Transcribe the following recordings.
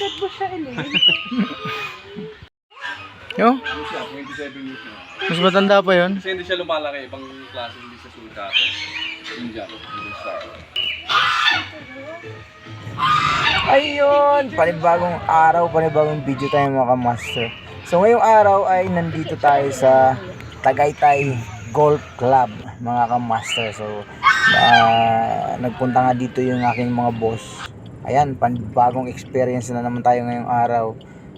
edad mo siya, Elaine? Yo, Ano siya, 27 years na. mas matanda pa yun. Kasi hindi siya lumalaki, ibang klase, hindi siya sulkatan. Indian, Indian star. Ayun, panibagong araw, panibagong video tayo mga kamaster. So ngayong araw ay nandito tayo sa Tagaytay Golf Club mga kamaster. So nagpunta nga dito yung aking mga boss. Ayan, panibagong experience na naman tayo ngayong araw.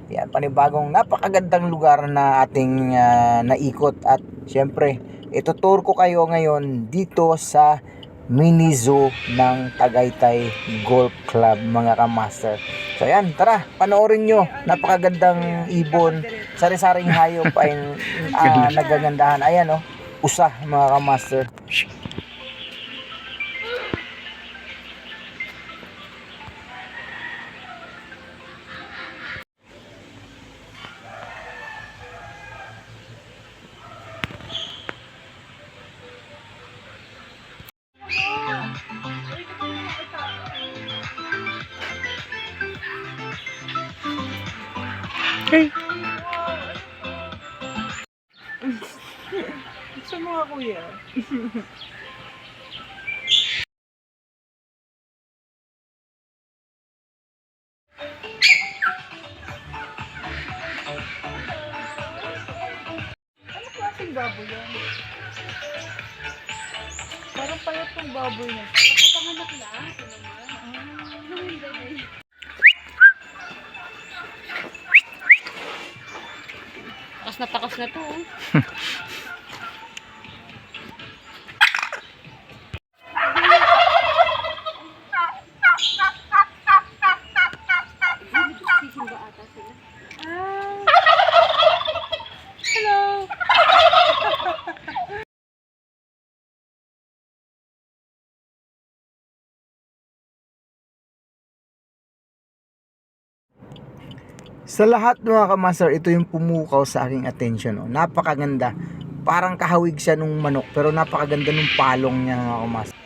Yan, panibagong napakagandang lugar na ating naikot. At syempre, itutour ko kayo ngayon dito sa mini zoo ng Tagaytay Golf Club mga kamaster. So ayan, tara, panoorin nyo. Napakagandang ibon, sari-saring hayop ay nagagandahan. Ayan usa mga kamaster. Okay. Gusto mo nga, kuya? Ano klaseng baboy yan? Parang payat yung baboy niya. Pagkapanganak na? Ano naman? Takas na to. Hello. Sa lahat mga kamaster, ito yung pumukaw sa aking attention. Napakaganda. Parang kahawig siya nung manok, pero napakaganda nung palong niya mga kamaster.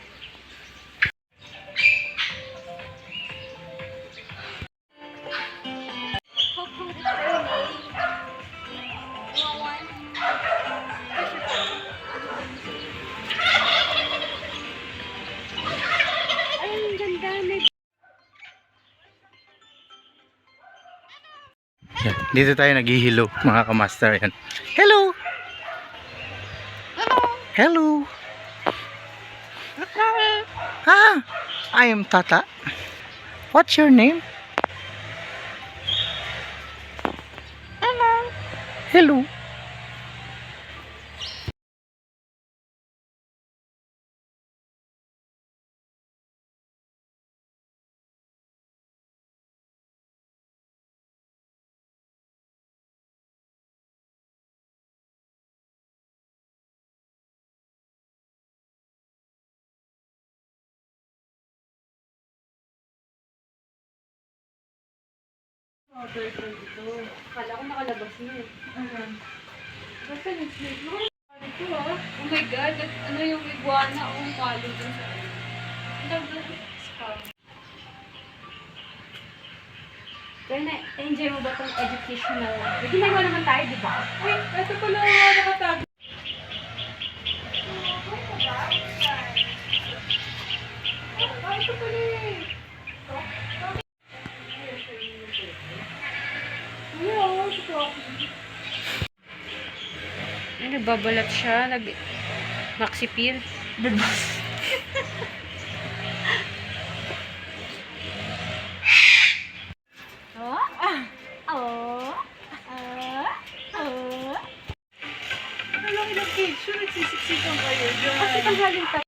Ay, ang ganda. Yan, dito tayo naghihilo mga kamaster. Yan. Hello! Hello! Ah, I am Tata. What's your name? Hello. Kala ko nakalabas na eh. Basta yung snake mo. Ito ah. Oh my God. Ano yung iguana o yung palo dun sa ano? Ang tawag doon? Scam. Kaya na-enjoy mo ba itong educational? May ginagawa naman tayo, di ba? Wait, ito pala yung nakatago. Ito pala eh. Ay, nagbabalat siya. Maxi peel. Alam mo yung picture, nagsisiksikan kayo dyan. Kasi tanghalin tayo.